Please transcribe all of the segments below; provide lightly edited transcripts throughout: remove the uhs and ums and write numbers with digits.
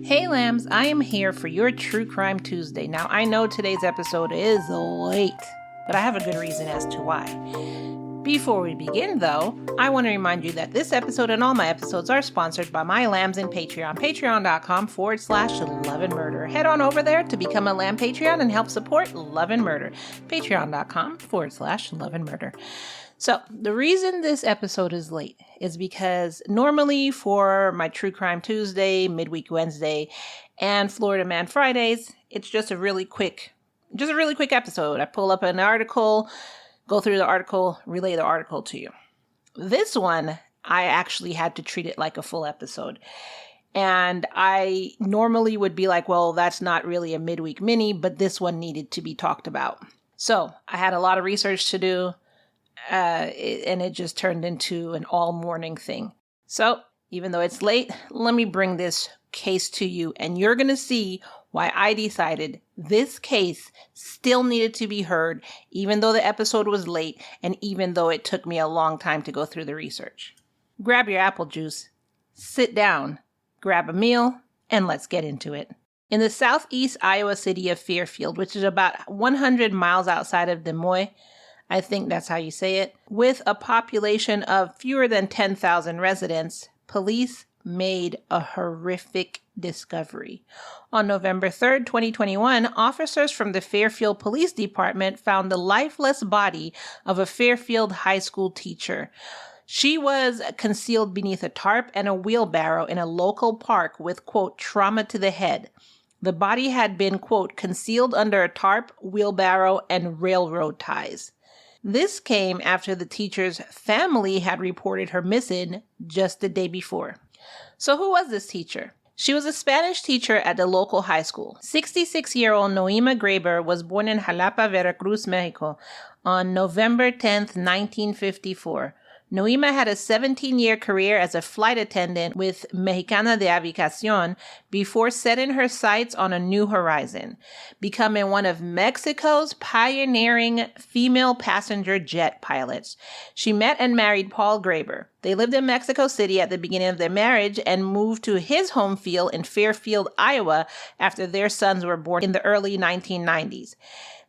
Hey lambs, I am here for your True Crime Tuesday. Now, I know today's episode is late, but I have a good reason as to why. Before we begin, though, I want to remind you that this episode and all my episodes are sponsored by my lambs in Patreon, patreon.com/Love and Murder. Head on over there to become a lamb Patreon and help support Love and Murder, patreon.com/Love and Murder. So, the reason this episode is late is because normally for my True Crime Tuesday, Midweek Wednesday, and Florida Man Fridays, it's just a really quick episode. I pull up an article, go through the article, relay the article to you. This one, I actually had to treat it like a full episode. And I normally would be like, well, that's not really a midweek mini, but this one needed to be talked about. So, I had a lot of research to do. And it just turned into an all-morning thing. So, even though it's late, let me bring this case to you, and you're going to see why I decided this case still needed to be heard, even though the episode was late, and even though it took me a long time to go through the research. Grab your apple juice, sit down, grab a meal, and let's get into it. In the southeast Iowa city of Fairfield, which is about 100 miles outside of Des Moines, I think that's how you say it, with a population of fewer than 10,000 residents, police made a horrific discovery. On November 3rd, 2021, officers from the Fairfield Police Department found the lifeless body of a Fairfield High School teacher. She was concealed beneath a tarp and a wheelbarrow in a local park with, quote, trauma to the head. The body had been, quote, concealed under a tarp, wheelbarrow, and railroad ties. This came after the teacher's family had reported her missing just the day before. So who was this teacher? She was a Spanish teacher at the local high school. 66-year-old Nohema Graber was born in Jalapa, Veracruz, Mexico on November 10th, 1954. Nohema had a 17-year career as a flight attendant with Mexicana de Aviación before setting her sights on a new horizon, becoming one of Mexico's pioneering female passenger jet pilots. She met and married Paul Graber. They lived in Mexico City at the beginning of their marriage and moved to his home field in Fairfield, Iowa, after their sons were born in the early 1990s.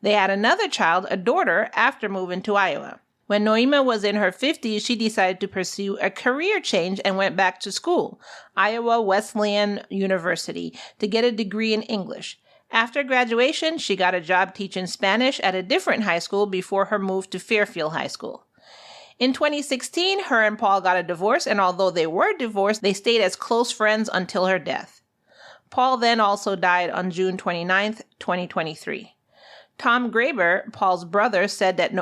They had another child, a daughter, after moving to Iowa. When Nohema was in her 50s, she decided to pursue a career change and went back to school, Iowa Wesleyan University, to get a degree in English. After graduation, she got a job teaching Spanish at a different high school before her move to Fairfield High School. In 2016, her and Paul got a divorce, and although they were divorced, they stayed as close friends until her death. Paul then also died on June 29th, 2023. Tom Graber, Paul's brother, said that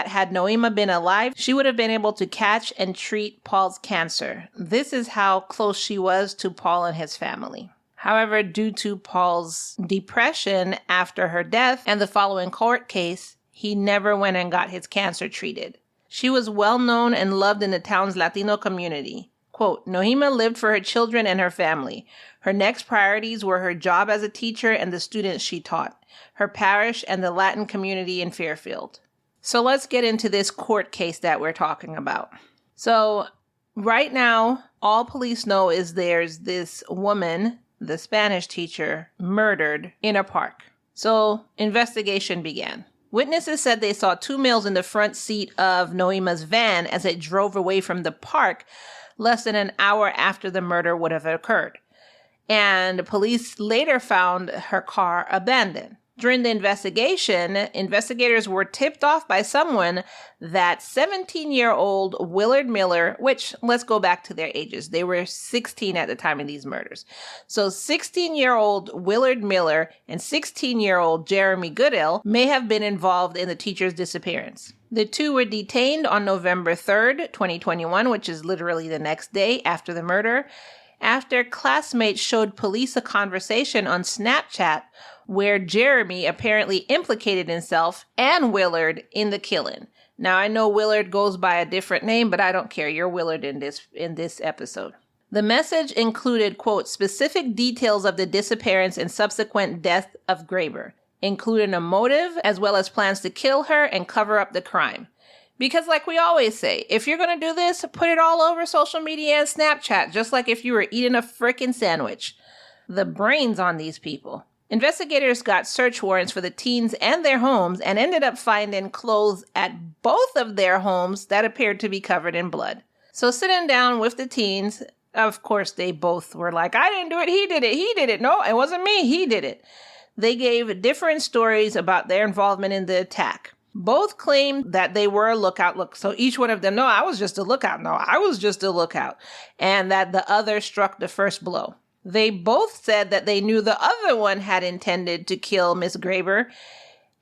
had Nohema been alive, she would have been able to catch and treat Paul's cancer. This is how close she was to Paul and his family. However, due to Paul's depression after her death and the following court case, he never went and got his cancer treated. She was well known and loved in the town's Latino community. Quote, Nohema lived for her children and her family. Her next priorities were her job as a teacher and the students she taught, her parish, and the Latin community in Fairfield. So let's get into this court case that we're talking about. So right now, all police know is there's this woman, the Spanish teacher, murdered in a park. So investigation began. Witnesses said they saw two males in the front seat of Nohema's van as it drove away from the park less than an hour after the murder would have occurred. And police later found her car abandoned. During the investigation, investigators were tipped off by someone that 17-year-old Willard Miller, which let's go back to their ages. They were 16 at the time of these murders. So 16-year-old Willard Miller and 16-year-old Jeremy Goodale may have been involved in the teacher's disappearance. The two were detained on November 3rd, 2021, which is literally the next day after the murder, after classmates showed police a conversation on Snapchat where Jeremy apparently implicated himself and Willard in the killing. Now, I know Willard goes by a different name, but I don't care. You're Willard in this episode. The message included, quote, specific details of the disappearance and subsequent death of Graber, including a motive as well as plans to kill her and cover up the crime. Because like we always say, if you're going to do this, put it all over social media and Snapchat, just like if you were eating a frickin' sandwich. the brains on these people. Investigators got search warrants for the teens and their homes and ended up finding clothes at both of their homes that appeared to be covered in blood. So sitting down with the teens, of course, they both were like, I didn't do it, he did it, he did it. No, it wasn't me, he did it. They gave different stories about their involvement in the attack. Both claimed that they were a lookout. So each one of them, no, I was just a lookout. No, I was just a lookout. And that the other struck the first blow. They both said that they knew the other one had intended to kill Miss Graber.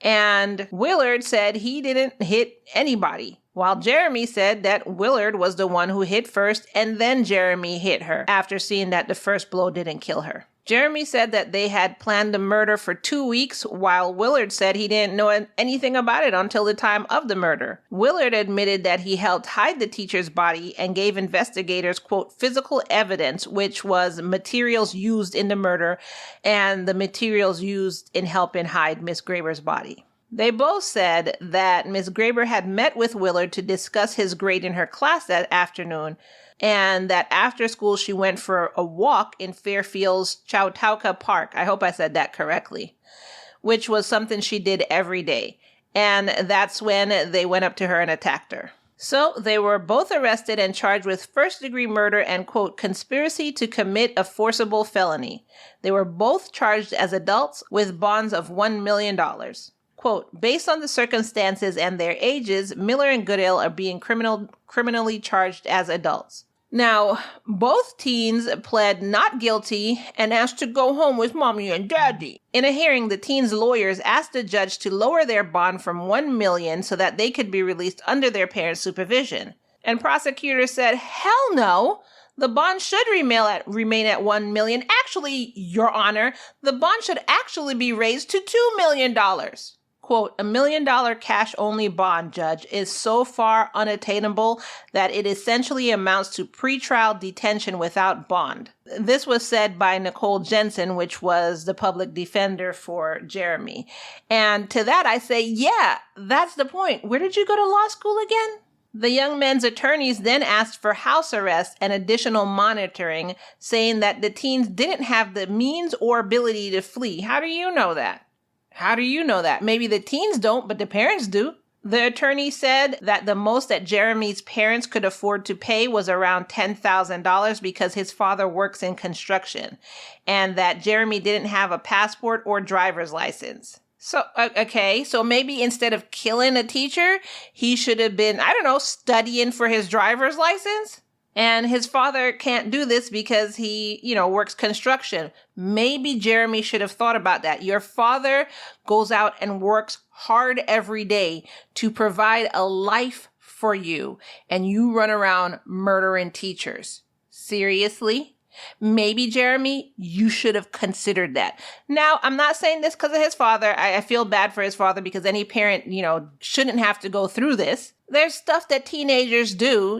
And Willard said he didn't hit anybody, while Jeremy said that Willard was the one who hit first and then Jeremy hit her after seeing that the first blow didn't kill her. Jeremy said that they had planned the murder for 2 weeks, while Willard said he didn't know anything about it until the time of the murder. Willard admitted that he helped hide the teacher's body and gave investigators, quote, physical evidence, which was materials used in the murder and the materials used in helping hide Miss Graber's body. They both said that Miss Graber had met with Willard to discuss his grade in her class that afternoon, and that after school she went for a walk in Fairfield's Chautauqua Park. I hope I said that correctly, which was something she did every day. And that's when they went up to her and attacked her. So they were both arrested and charged with first-degree murder and, quote, conspiracy to commit a forcible felony. They were both charged as adults with bonds of $1 million. Quote, based on the circumstances and their ages, Miller and Goodale are being criminally charged as adults. Now, both teens pled not guilty and asked to go home with mommy and daddy. In a hearing, the teens' lawyers asked the judge to lower their bond from $1 million so that they could be released under their parents' supervision. And prosecutors said, hell no! The bond should remain at $1 million. Actually, Your Honor, the bond should actually be raised to $2 million. Quote, $1 million cash-only bond, Judge, is so far unattainable that it essentially amounts to pretrial detention without bond. This was said by Nicole Jensen, which was the public defender for Jeremy. And to that I say, yeah, that's the point. Where did you go to law school again? The young men's attorneys then asked for house arrest and additional monitoring, saying that the teens didn't have the means or ability to flee. How do you know that? How do you know that? Maybe the teens don't, but the parents do. The attorney said that the most that Jeremy's parents could afford to pay was around $10,000 because his father works in construction, and that Jeremy didn't have a passport or driver's license. So, okay, so maybe instead of killing a teacher, he should have been, studying for his driver's license? And his father can't do this because he, works construction. Maybe Jeremy should have thought about that. Your father goes out and works hard every day to provide a life for you, and you run around murdering teachers. Seriously? Maybe, Jeremy, you should have considered that. Now, I'm not saying this because of his father. I feel bad for his father because any parent, shouldn't have to go through this. There's stuff that teenagers do,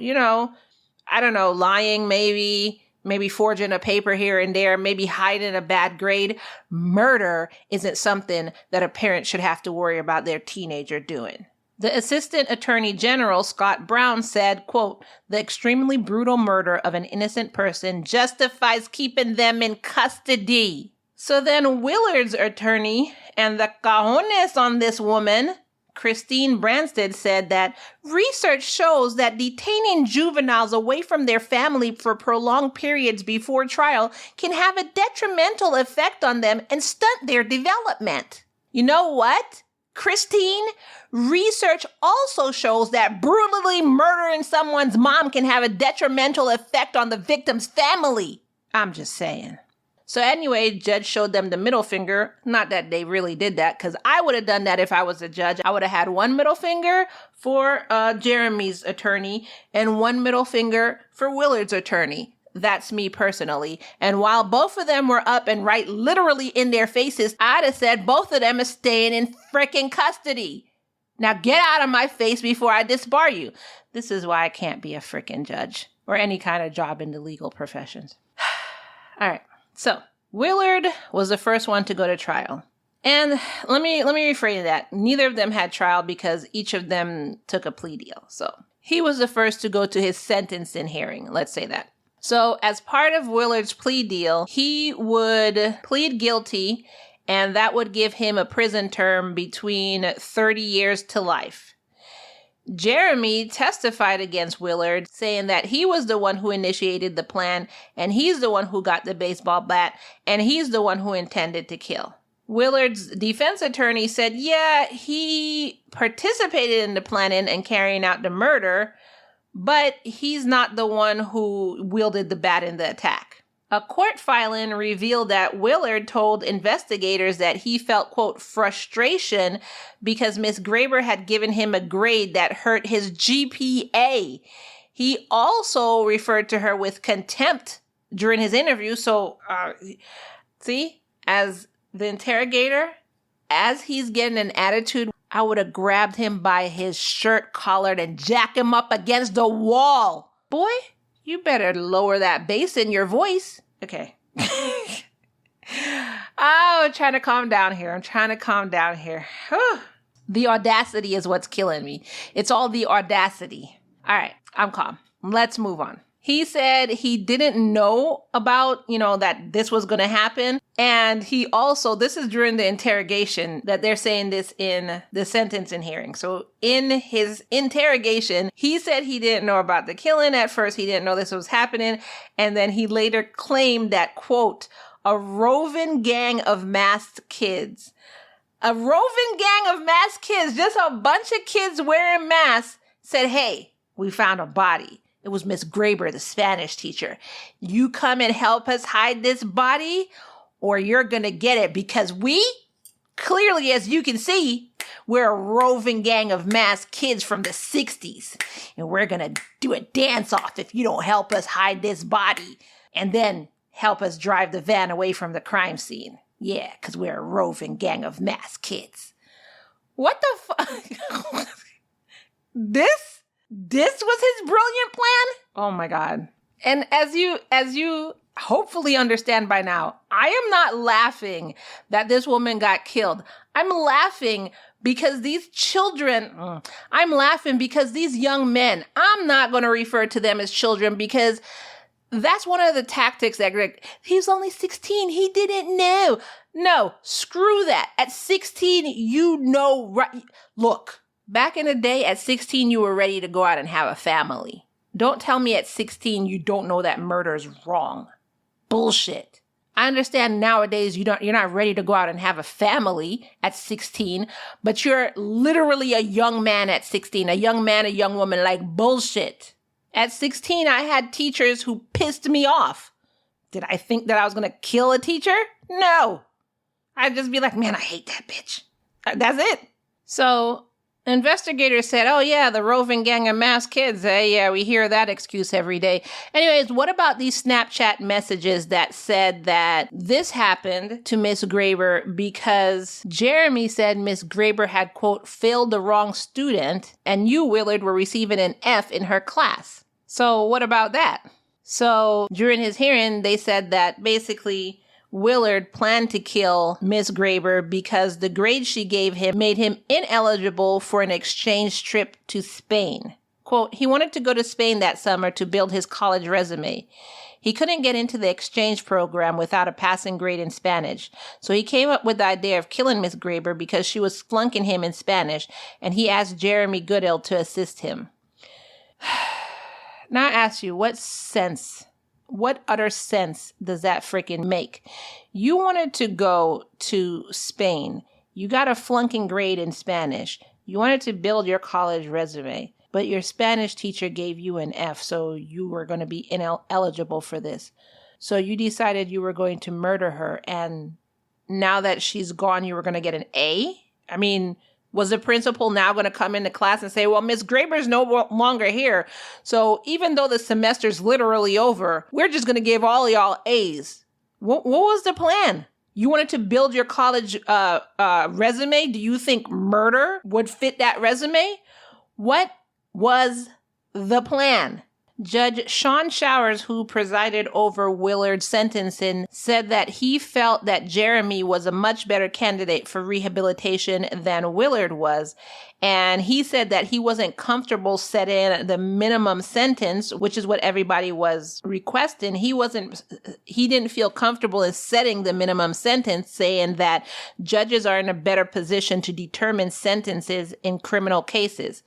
lying maybe forging a paper here and there, maybe hiding a bad grade. Murder isn't something that a parent should have to worry about their teenager doing. The Assistant Attorney General, Scott Brown, said, quote, the extremely brutal murder of an innocent person justifies keeping them in custody. So then Willard's attorney and the cajones on this woman, Christine Branstad, said that research shows that detaining juveniles away from their family for prolonged periods before trial can have a detrimental effect on them and stunt their development. You know what, Christine? Research also shows that brutally murdering someone's mom can have a detrimental effect on the victim's family. I'm just saying. So anyway, judge showed them the middle finger. Not that they really did that, because I would have done that if I was a judge. I would have had one middle finger for Jeremy's attorney and one middle finger for Willard's attorney. That's me personally. And while both of them were up and right literally in their faces, I'd have said both of them are staying in frickin' custody. Now get out of my face before I disbar you. This is why I can't be a frickin' judge or any kind of job in the legal professions. All right. So, Willard was the first one to go to trial. And let me rephrase that. Neither of them had trial because each of them took a plea deal. So, he was the first to go to his sentencing hearing. Let's say that. So as part of Willard's plea deal, he would plead guilty, and that would give him a prison term between 30 years to life. Jeremy testified against Willard, saying that he was the one who initiated the plan, and he's the one who got the baseball bat, and he's the one who intended to kill. Willard's defense attorney said, yeah, he participated in the planning and carrying out the murder, but he's not the one who wielded the bat in the attack. A court filing revealed that Willard told investigators that he felt, quote, frustration because Miss Graber had given him a grade that hurt his GPA. He also referred to her with contempt during his interview. So, see, as the interrogator, as he's getting an attitude, I would have grabbed him by his shirt collar and jacked him up against the wall. Boy, you better lower that bass in your voice. Okay. I'm trying to calm down here. The audacity is what's killing me. It's all the audacity. All right, I'm calm. Let's move on. He said he didn't know about, that this was going to happen. And he also, this is during the interrogation that they're saying this in the sentencing hearing. So in his interrogation, he said he didn't know about the killing. At first, he didn't know this was happening. And then he later claimed that, quote, a roving gang of masked kids. A roving gang of masked kids, just a bunch of kids wearing masks, said, hey, we found a body. It was Miss Graber, the Spanish teacher. You come and help us hide this body, or you're going to get it, because we, clearly, as you can see, we're a roving gang of masked kids from the 60s, and we're going to do a dance-off if you don't help us hide this body, and then help us drive the van away from the crime scene. Yeah, because we're a roving gang of masked kids. What the fuck? This was his brilliant plan? Oh my God. And as you hopefully understand by now, I am not laughing that this woman got killed. I'm laughing because these children, I'm laughing because these young men, I'm not going to refer to them as children because that's one of the tactics that he's only 16. He didn't know. No, screw that. At 16, you know, right? Look. Back in the day, at 16, you were ready to go out and have a family. Don't tell me at 16 you don't know that murder is wrong. Bullshit. I understand nowadays you're not ready to go out and have a family at 16, but you're literally a young man at 16, a young man, a young woman, like bullshit. At 16, I had teachers who pissed me off. Did I think that I was going to kill a teacher? No. I'd just be like, man, I hate that bitch. That's it. So investigators said, oh yeah, the roving gang of masked kids. Yeah, we hear that excuse every day. Anyways, what about these Snapchat messages that said that this happened to Miss Graber because Jeremy said Miss Graber had, quote, failed the wrong student and you, Willard, were receiving an F in her class. So what about that? So during his hearing, they said that basically Willard planned to kill Miss Graber because the grade she gave him made him ineligible for an exchange trip to Spain. Quote, he wanted to go to Spain that summer to build his college resume. He couldn't get into the exchange program without a passing grade in Spanish, so he came up with the idea of killing Miss Graber because she was flunking him in Spanish, and he asked Jeremy Goodale to assist him. Now I ask you, what utter sense does that freaking make? You wanted to go to Spain. You got a flunking grade in Spanish. You wanted to build your college resume, but your Spanish teacher gave you an F, so you were going to be ineligible for this. So you decided you were going to murder her, and now that she's gone, you were going to get an A? I mean, was the principal now going to come into class and say, well, Miss Graber's no longer here, so even though the semester's literally over, we're just going to give all y'all A's? What was the plan? You wanted to build your college resume? Do you think murder would fit that resume? What was the plan? Judge Sean Showers, who presided over Willard's sentencing, said that he felt that Jeremy was a much better candidate for rehabilitation than Willard was. And he said that he wasn't comfortable setting the minimum sentence, which is what everybody was requesting. He didn't feel comfortable in setting the minimum sentence, saying that judges are in a better position to determine sentences in criminal cases.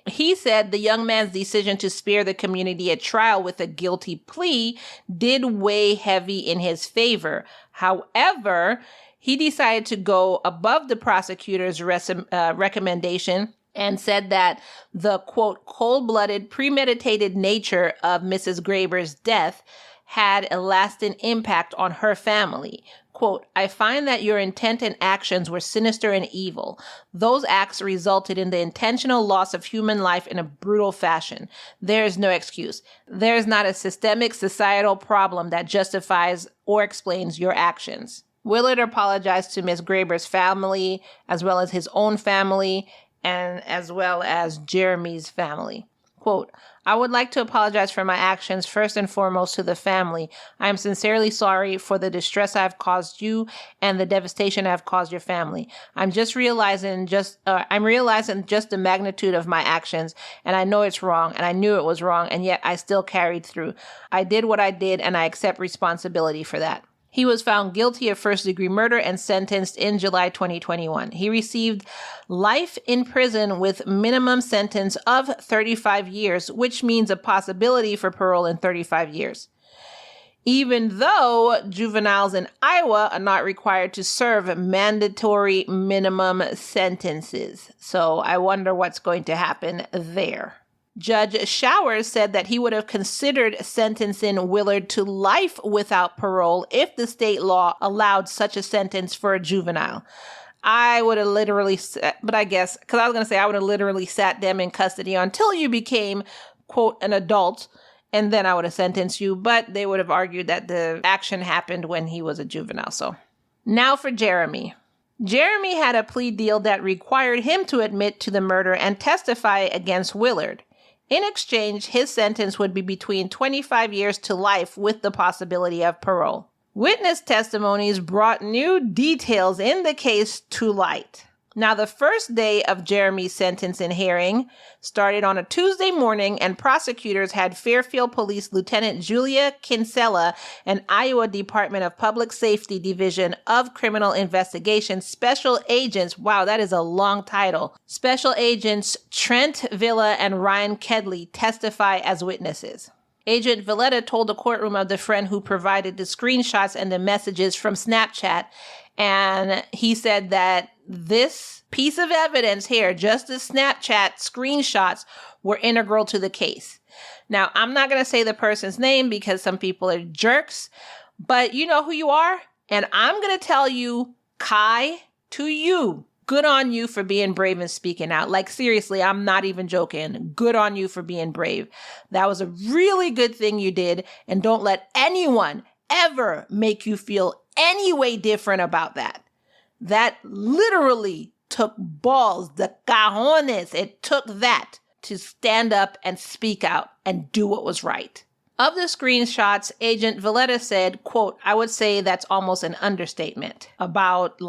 He said the young man's decision to spare the community a trial with a guilty plea did weigh heavy in his favor. However, he decided to go above the prosecutor's recommendation and said that the, quote, cold-blooded, premeditated nature of Mrs. Graber's death had a lasting impact on her family. Quote, I find that your intent and actions were sinister and evil. Those acts resulted in the intentional loss of human life in a brutal fashion. There is no excuse. There is not a systemic societal problem that justifies or explains your actions. Willard apologized to Ms. Graber's family, as well as his own family, and as well as Jeremy's family. Quote, I would like to apologize for my actions first and foremost to the family. I am sincerely sorry for the distress I have caused you and the devastation I have caused your family. I'm realizing just the magnitude of my actions, and I know it's wrong, and I knew it was wrong, and yet I still carried through. I did what I did, and I accept responsibility for that. He was found guilty of first-degree murder and sentenced in July 2021. He received life in prison with minimum sentence of 35 years, which means a possibility for parole in 35 years. Even though juveniles in Iowa are not required to serve mandatory minimum sentences. So I wonder what's going to happen there. Judge Showers said that he would have considered sentencing Willard to life without parole if the state law allowed such a sentence for a juvenile. I would have literally, I would have literally sat them in custody until you became, quote, an adult, and then I would have sentenced you. But they would have argued that the action happened when he was a juvenile. So now for Jeremy. Jeremy had a plea deal that required him to admit to the murder and testify against Willard. In exchange, his sentence would be between 25 years to life with the possibility of parole. Witness testimonies brought new details in the case to light. Now, the first day of Jeremy's sentencing hearing started on a Tuesday morning, and prosecutors had Fairfield Police Lieutenant Julia Kinsella and Iowa Department of Public Safety Division of Criminal Investigation Special Agents, wow, that is a long title, Special Agents Trent Villa and Ryan Kedley testify as witnesses. Agent Villetta told the courtroom of the friend who provided the screenshots and the messages from Snapchat, and he said that this piece of evidence here, just the Snapchat screenshots, were integral to the case. Now, I'm not going to say the person's name because some people are jerks, but you know who you are. And I'm going to tell you, Kai, to you, good on you for being brave and speaking out. Like, seriously, I'm not even joking. Good on you for being brave. That was a really good thing you did. And don't let anyone ever make you feel any way different about that. That literally took balls, the cajones. It took that to stand up and speak out and do what was right. Of the screenshots, Agent Villetta said, quote, I would say that's almost an understatement about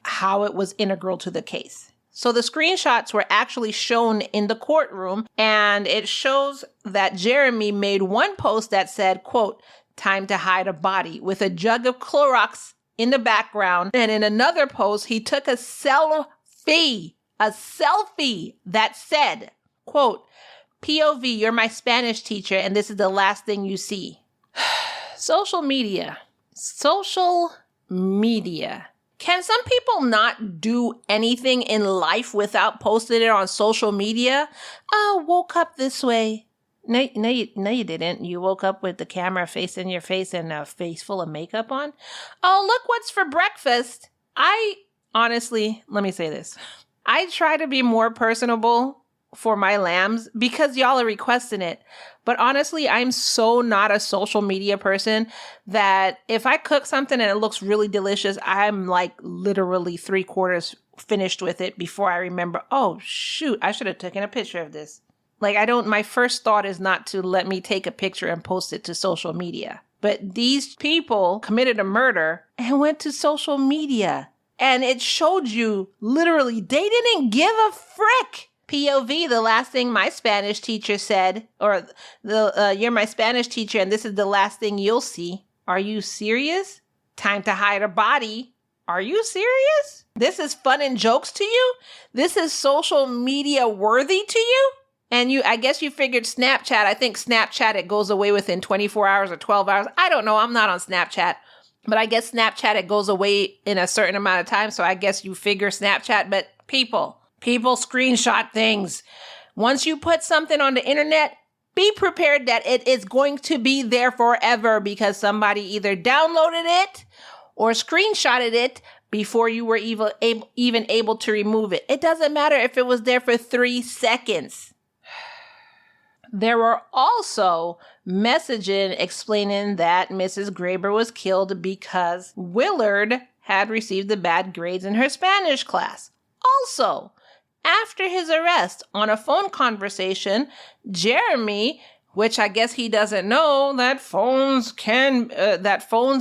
how it was integral to the case. So the screenshots were actually shown in the courtroom, and it shows that Jeremy made one post that said, quote, time to hide a body, with a jug of Clorox in the background. And in another post, he took a selfie that said, quote, POV, you're my Spanish teacher, and this is the last thing you see. Social media. Can some people not do anything in life without posting it on social media? Oh, woke up this way. No, you didn't. You woke up with the camera facing your face and a face full of makeup on. Oh, look what's for breakfast. Honestly, let me say this. I try to be more personable for my lambs because y'all are requesting it. But honestly, I'm so not a social media person that if I cook something and it looks really delicious, I'm literally 3/4 finished with it before I remember, oh shoot, I should have taken a picture of this. my first thought is not to let me take a picture and post it to social media. But these people committed a murder and went to social media. And it showed you literally, they didn't give a frick. POV, the last thing my Spanish teacher said, or you're my Spanish teacher and this is the last thing you'll see. Are you serious? Time to hide a body. Are you serious? This is fun and jokes to you? This is social media worthy to you? And I guess you figured Snapchat. I think Snapchat, it goes away within 24 hours or 12 hours. I don't know. I'm not on Snapchat. But I guess Snapchat, it goes away in a certain amount of time. So I guess you figure Snapchat. But people screenshot things. Once you put something on the internet, be prepared that it is going to be there forever because somebody either downloaded it or screenshotted it before you were even able to remove it. It doesn't matter if it was there for 3 seconds. There were also messaging explaining that Mrs. Graber was killed because Willard had received the bad grades in her Spanish class. Also, after his arrest, on a phone conversation, Jeremy, which I guess he doesn't know that phones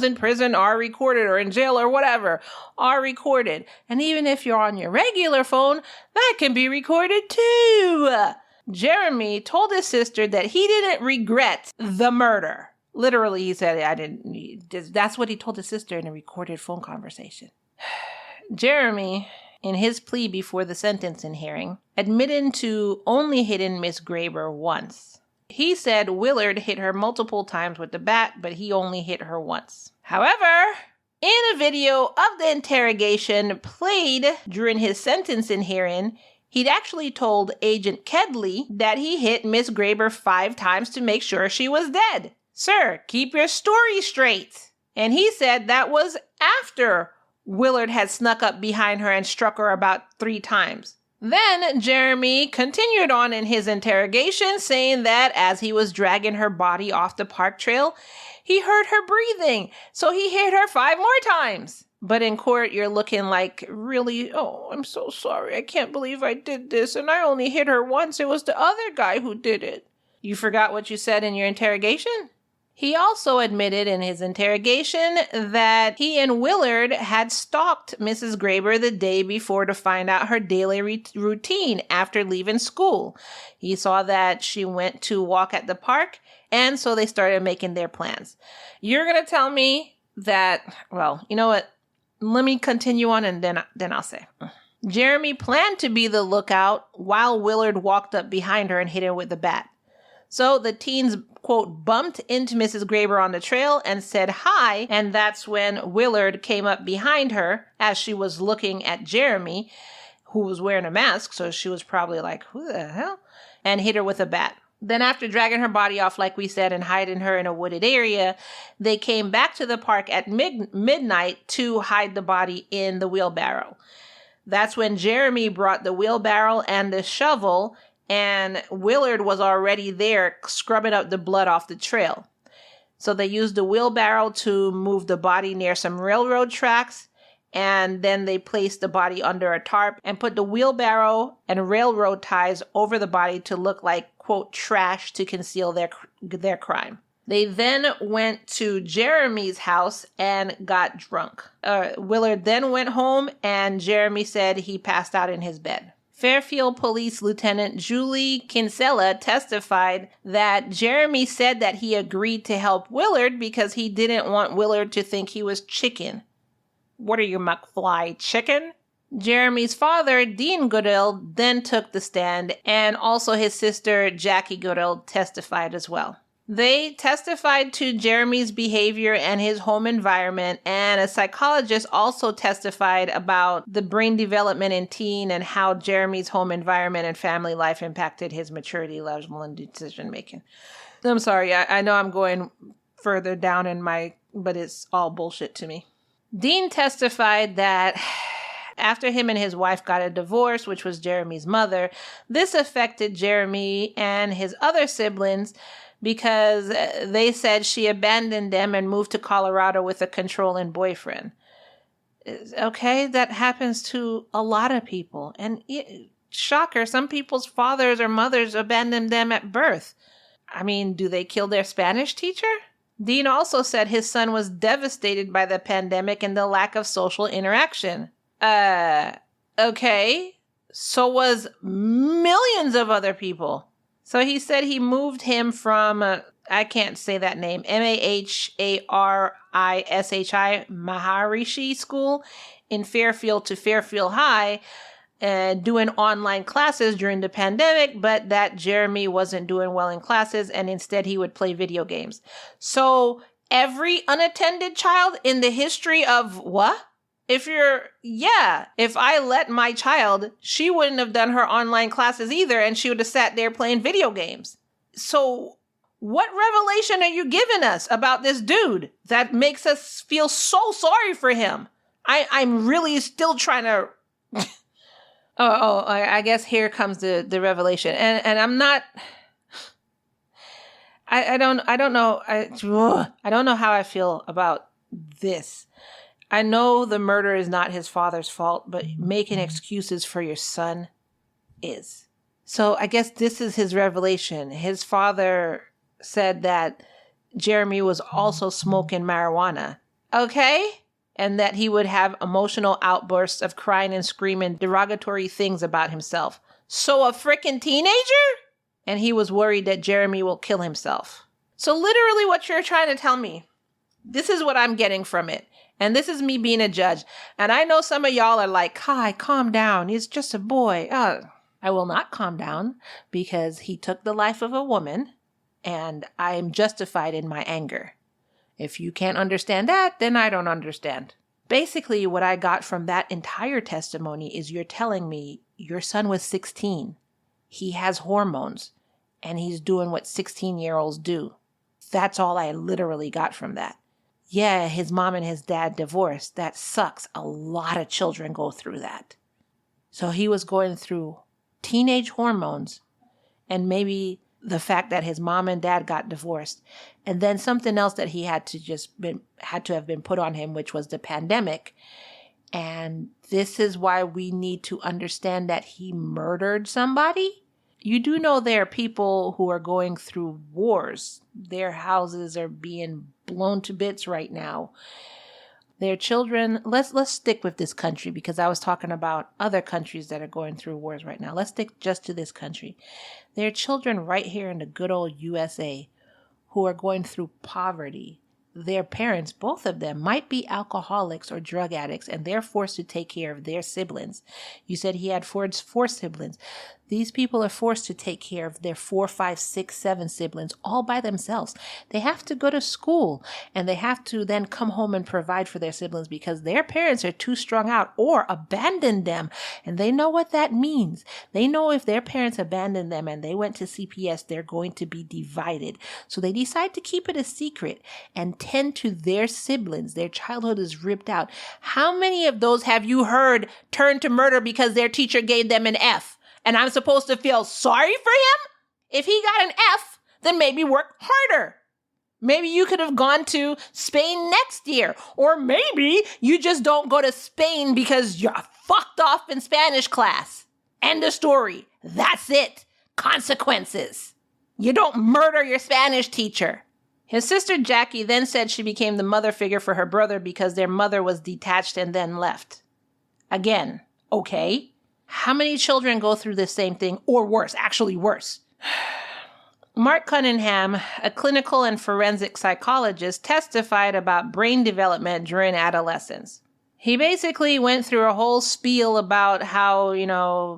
in prison are recorded, or in jail or whatever, are recorded. And even if you're on your regular phone, that can be recorded too. Jeremy told his sister that he didn't regret the murder. Literally, he said, that's what he told his sister in a recorded phone conversation. Jeremy, in his plea before the sentencing hearing, admitted to only hitting Miss Graber once. He said Willard hit her multiple times with the bat, but he only hit her once. However, in a video of the interrogation played during his sentencing hearing, he'd actually told Agent Kedley that he hit Miss Graber 5 times to make sure she was dead. Sir, keep your story straight. And he said that was after Willard had snuck up behind her and struck her about 3 times. Then Jeremy continued on in his interrogation, saying that as he was dragging her body off the park trail, he heard her breathing, so he hit her 5 more times. But in court, you're looking like, really? Oh, I'm so sorry. I can't believe I did this, and I only hit her once. It was the other guy who did it. You forgot what you said in your interrogation? He also admitted in his interrogation that he and Willard had stalked Mrs. Graber the day before to find out her daily routine after leaving school. He saw that she went to walk at the park, and so they started making their plans. You're going to tell me that, well, you know what? Let me continue on and then I'll say. Jeremy planned to be the lookout while Willard walked up behind her and hit her with the bat. So the teens, quote, bumped into Mrs. Graber on the trail and said hi, and that's when Willard came up behind her as she was looking at Jeremy, who was wearing a mask, so she was probably like, who the hell? And hit her with a bat. Then after dragging her body off, like we said, and hiding her in a wooded area, they came back to the park at midnight to hide the body in the wheelbarrow. That's when Jeremy brought the wheelbarrow and the shovel, and Willard was already there scrubbing up the blood off the trail. So they used the wheelbarrow to move the body near some railroad tracks, and then they placed the body under a tarp and put the wheelbarrow and railroad ties over the body to look like, quote, trash to conceal their crime. They then went to Jeremy's house and got drunk. Willard then went home, and Jeremy said he passed out in his bed. Fairfield Police Lieutenant Julie Kinsella testified that Jeremy said that he agreed to help Willard because he didn't want Willard to think he was chicken. What are you, McFly, chicken? Jeremy's father, Dean Goodale, then took the stand, and also his sister, Jackie Goodale, testified as well. They testified to Jeremy's behavior and his home environment, and a psychologist also testified about the brain development in teen and how Jeremy's home environment and family life impacted his maturity level and decision making. I'm sorry, I know I'm going further down but it's all bullshit to me. Dean testified that after him and his wife got a divorce, which was Jeremy's mother, this affected Jeremy and his other siblings because they said she abandoned them and moved to Colorado with a controlling boyfriend. Okay, that happens to a lot of people. And shocker, some people's fathers or mothers abandon them at birth. I mean, do they kill their Spanish teacher? Dean also said his son was devastated by the pandemic and the lack of social interaction. Okay. So was millions of other people. So he said he moved him from, I can't say that name, Maharishi Maharishi School in Fairfield to Fairfield High, doing online classes during the pandemic, but that Jeremy wasn't doing well in classes and instead he would play video games. So every unattended child in the history of what? If I let my child, she wouldn't have done her online classes either, and she would have sat there playing video games. So what revelation are you giving us about this dude that makes us feel so sorry for him? I'm really still trying to... I guess here comes the revelation. And I'm not... I don't know. I don't know how I feel about this. I know the murder is not his father's fault, but making excuses for your son is. So I guess this is his revelation. His father said that Jeremy was also smoking marijuana. Okay? And that he would have emotional outbursts of crying and screaming derogatory things about himself. So a freaking teenager? And he was worried that Jeremy will kill himself. So literally what you're trying to tell me, this is what I'm getting from it. And this is me being a judge. And I know some of y'all are like, Kai, calm down. He's just a boy. I will not calm down because he took the life of a woman and I am justified in my anger. If you can't understand that, then I don't understand. Basically, what I got from that entire testimony is you're telling me your son was 16. He has hormones and he's doing what 16-year-olds do. That's all I literally got from that. Yeah, his mom and his dad divorced. That sucks. A lot of children go through that. So he was going through teenage hormones and maybe the fact that his mom and dad got divorced. And then something else that he had to have been put on him, which was the pandemic. And this is why we need to understand that he murdered somebody. You do know there are people who are going through wars. Their houses are being blown to bits right now. Their children, let's stick with this country because I was talking about other countries that are going through wars right now. Let's stick just to this country. There are children right here in the good old USA who are going through poverty. Their parents, both of them, might be alcoholics or drug addicts, and they're forced to take care of their siblings. You said he had four siblings. These people are forced to take care of their 4, 5, 6, 7 siblings all by themselves. They have to go to school, and they have to then come home and provide for their siblings because their parents are too strung out or abandoned them. And they know what that means. They know if their parents abandoned them and they went to CPS, they're going to be divided. So they decide to keep it a secret and tend to their siblings. Their childhood is ripped out. How many of those have you heard turn to murder because their teacher gave them an F? And I'm supposed to feel sorry for him? If he got an F, then maybe work harder. Maybe you could have gone to Spain next year. Or maybe you just don't go to Spain because you're fucked off in Spanish class. End of story. That's it. Consequences. You don't murder your Spanish teacher. His sister Jackie then said she became the mother figure for her brother because their mother was detached and then left. Again, okay. How many children go through the same thing or worse, actually worse? Mark Cunningham, a clinical and forensic psychologist, testified about brain development during adolescence. He basically went through a whole spiel about how,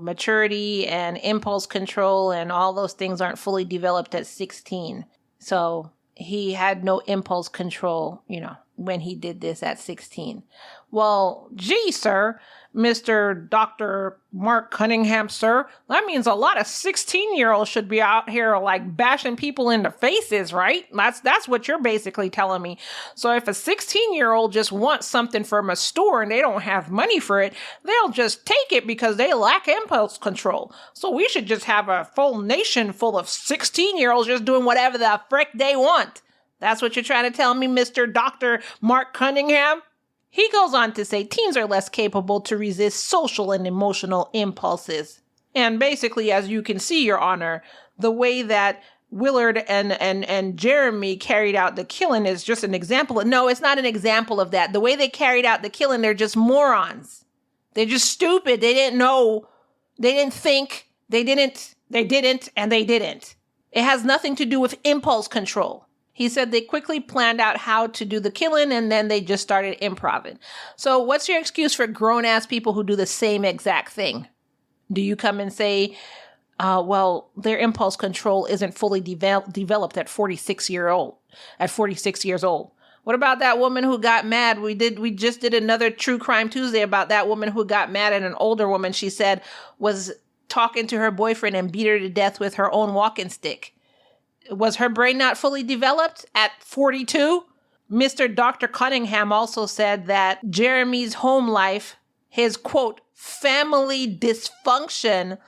maturity and impulse control and all those things aren't fully developed at 16. So he had no impulse control, when he did this at 16. Well, gee, sir, Mr. Dr. Mark Cunningham, sir, that means a lot of 16-year-olds should be out here like bashing people in the faces, right? That's what you're basically telling me. So if a 16-year-old just wants something from a store and they don't have money for it, they'll just take it because they lack impulse control. So we should just have a full nation full of 16-year-olds just doing whatever the frick they want. That's what you're trying to tell me, Mr. Dr. Mark Cunningham? He goes on to say teens are less capable to resist social and emotional impulses. And basically, as you can see, Your Honor, the way that Willard and Jeremy carried out the killing is just an example. No, it's not an example of that. The way they carried out the killing, they're just morons. They're just stupid. They didn't know. They didn't think. They didn't, and they didn't. It has nothing to do with impulse control. He said they quickly planned out how to do the killing, and then they just started improvising. So what's your excuse for grown-ass people who do the same exact thing? Do you come and say, well, their impulse control isn't fully developed at 46 years old? What about that woman who got mad? We just did another True Crime Tuesday about that woman who got mad at an older woman, she said, was talking to her boyfriend and beat her to death with her own walking stick. Was her brain not fully developed at 42? Mr. Dr. Cunningham also said that Jeremy's home life, his, quote, family dysfunction,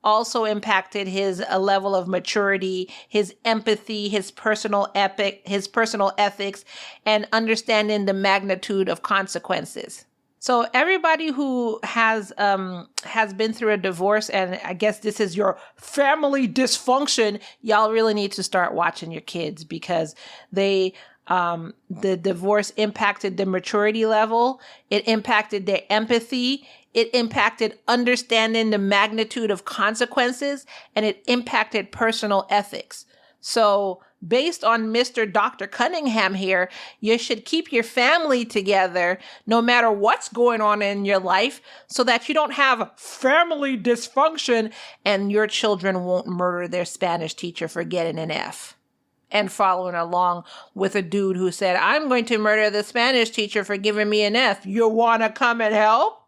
also impacted his level of maturity, his empathy, his personal ethics, and understanding the magnitude of consequences. So everybody who has been through a divorce, and I guess this is your family dysfunction, y'all really need to start watching your kids, because the divorce impacted the maturity level. It impacted their empathy. It impacted understanding the magnitude of consequences, and it impacted personal ethics. So based on Mr. Dr. Cunningham here, you should keep your family together no matter what's going on in your life, so that you don't have family dysfunction and your children won't murder their Spanish teacher for getting an F and following along with a dude who said, I'm going to murder the Spanish teacher for giving me an F. You want to come and help?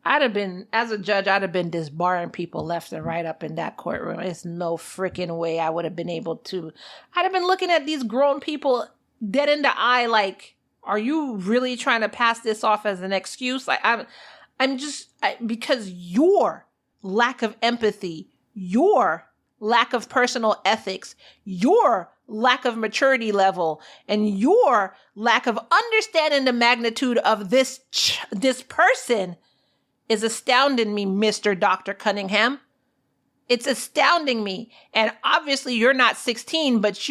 As a judge, I'd have been disbarring people left and right up in that courtroom. There's no freaking way I would have been able to. I'd have been looking at these grown people dead in the eye like, are you really trying to pass this off as an excuse? Like, because your lack of empathy, your lack of personal ethics, your lack of maturity level, and your lack of understanding the magnitude of this person is astounding me, Mr. Dr. Cunningham. It's astounding me. And obviously you're not 16, but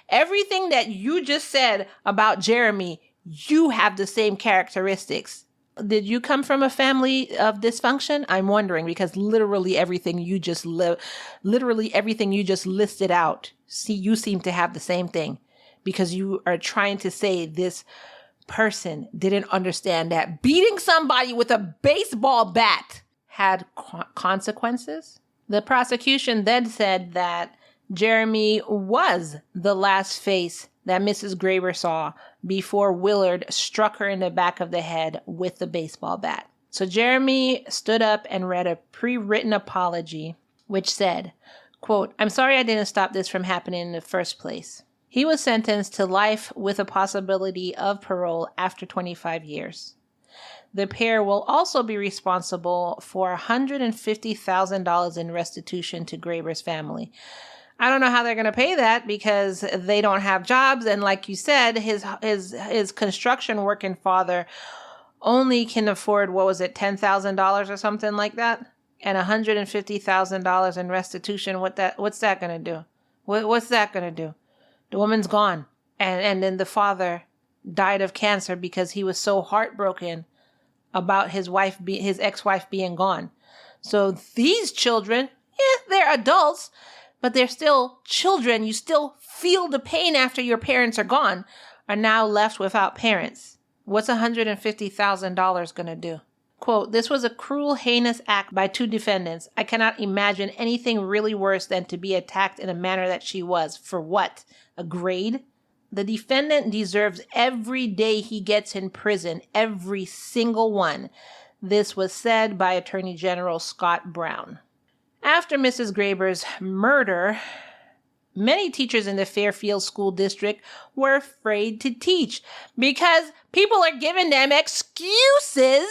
everything that you just said about Jeremy, you have the same characteristics. Did you come from a family of dysfunction? I'm wondering, because literally everything you just listed out, you seem to have the same thing, because you are trying to say this person didn't understand that beating somebody with a baseball bat had consequences. The prosecution then said that Jeremy was the last face that Mrs. Graber saw before Willard struck her in the back of the head with the baseball bat. So Jeremy stood up and read a pre-written apology, which said, quote, I'm sorry I didn't stop this from happening in the first place. He was sentenced to life with a possibility of parole after 25 years. The pair will also be responsible for $150,000 in restitution to Graber's family. I don't know how they're going to pay that, because they don't have jobs. And like you said, his construction working father only can afford, $10,000 or something like that? And $150,000 in restitution. What's that going to do? What's that going to do? The woman's gone. And then the father died of cancer because he was so heartbroken about his ex-wife being gone. So these children, they're adults, but they're still children. You still feel the pain after your parents are gone, are now left without parents. What's $150,000 going to do? Quote, this was a cruel, heinous act by two defendants. I cannot imagine anything really worse than to be attacked in a manner that she was. For what? A grade? The defendant deserves every day he gets in prison, every single one. This was said by Attorney General Scott Brown. After Mrs. Graber's murder, many teachers in the Fairfield School District were afraid to teach because people are giving them excuses.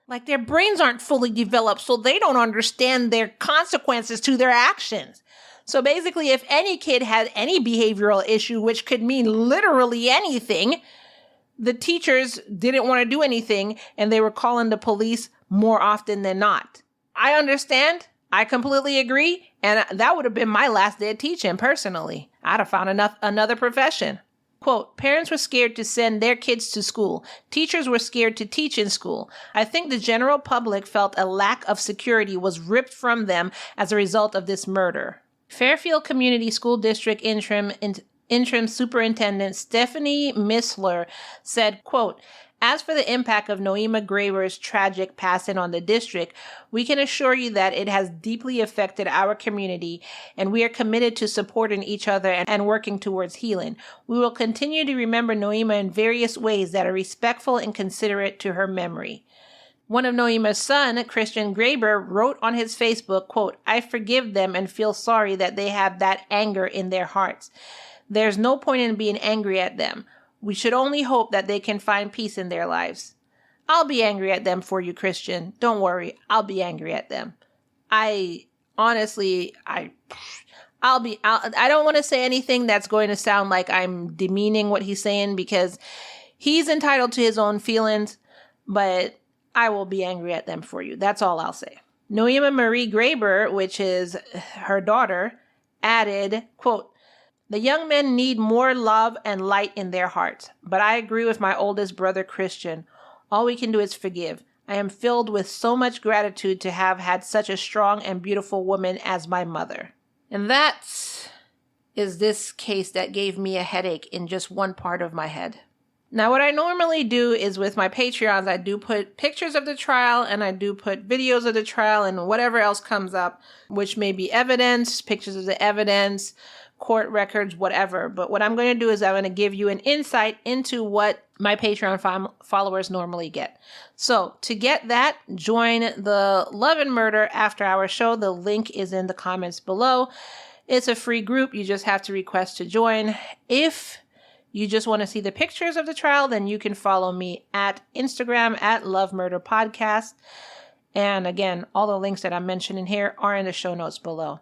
Like their brains aren't fully developed, so they don't understand their consequences to their actions. So basically, if any kid had any behavioral issue, which could mean literally anything, the teachers didn't want to do anything, and they were calling the police more often than not. I understand. I completely agree. And that would have been my last day of teaching personally. I'd have found another profession. Quote, parents were scared to send their kids to school. Teachers were scared to teach in school. I think the general public felt a lack of security was ripped from them as a result of this murder. Fairfield Community School District Interim Superintendent Stephanie Missler said, quote, as for the impact of Nohema Graber's tragic passing on the district, we can assure you that it has deeply affected our community, and we are committed to supporting each other and working towards healing. We will continue to remember Nohema in various ways that are respectful and considerate to her memory. One of Nohema's son, Christian Graber, wrote on his Facebook, quote, I forgive them and feel sorry that they have that anger in their hearts. There's no point in being angry at them. We should only hope that they can find peace in their lives. I'll be angry at them for you, Christian. Don't worry. I'll be angry at them. I don't want to say anything that's going to sound like I'm demeaning what he's saying because he's entitled to his own feelings, but I will be angry at them for you. That's all I'll say. Nohema Marie Graber, which is her daughter, added, quote, the young men need more love and light in their hearts, but I agree with my oldest brother, Christian. All we can do is forgive. I am filled with so much gratitude to have had such a strong and beautiful woman as my mother. And that is this case that gave me a headache in just one part of my head. Now, what I normally do is with my Patreons, I do put pictures of the trial and I do put videos of the trial and whatever else comes up, which may be evidence, pictures of the evidence, court records, whatever. But what I'm going to do is I'm going to give you an insight into what my Patreon followers normally get. So to get that, join the Love and Murder After Hour show. The link is in the comments below. It's a free group. You just have to request to join. If you just want to see the pictures of the trial, then you can follow me at Instagram at Love Murder Podcast. And again, all the links that I'm mentioning here are in the show notes below.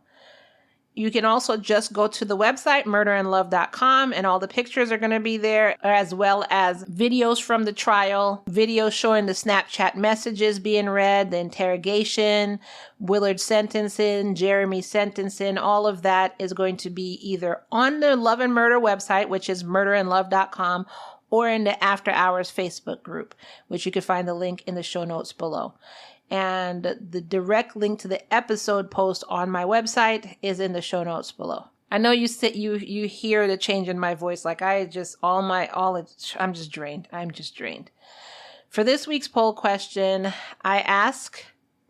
You can also just go to the website, murderandlove.com, and all the pictures are going to be there, as well as videos from the trial, videos showing the Snapchat messages being read, the interrogation, Willard sentencing, Jeremy sentencing. All of that is going to be either on the Love and Murder website, which is murderandlove.com, or in the After Hours Facebook group, which you can find the link in the show notes below. And the direct link to the episode post on my website is in the show notes below. I know you hear the change in my voice, like I'm just drained. I'm just drained. For this week's poll question, I ask,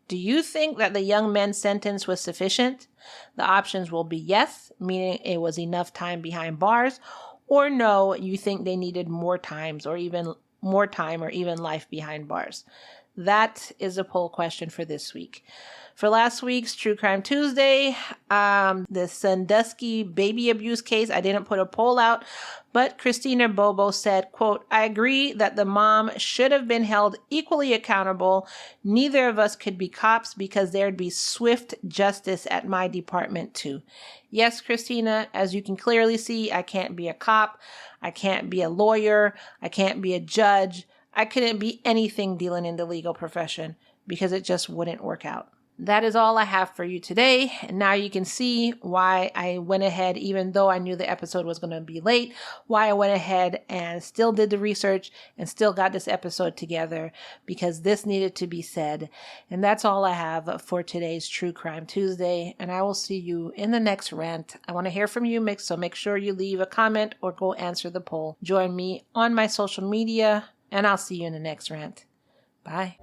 do you think that the young men's sentence was sufficient? The options will be yes, meaning it was enough time behind bars, or no, you think they needed more time or even life behind bars. That is a poll question for this week. For last week's True Crime Tuesday, the Sandusky baby abuse case, I didn't put a poll out, but Christina Bobo said, quote, I agree that the mom should have been held equally accountable. Neither of us could be cops because there'd be swift justice at my department too. Yes, Christina, as you can clearly see, I can't be a cop. I can't be a lawyer. I can't be a judge. I couldn't be anything dealing in the legal profession because it just wouldn't work out. That is all I have for you today. And now you can see why I went ahead, even though I knew the episode was going to be late, why I went ahead and still did the research and still got this episode together because this needed to be said. And that's all I have for today's True Crime Tuesday. And I will see you in the next rant. I want to hear from you, so make sure you leave a comment or go answer the poll. Join me on my social media, and I'll see you in the next rant. Bye.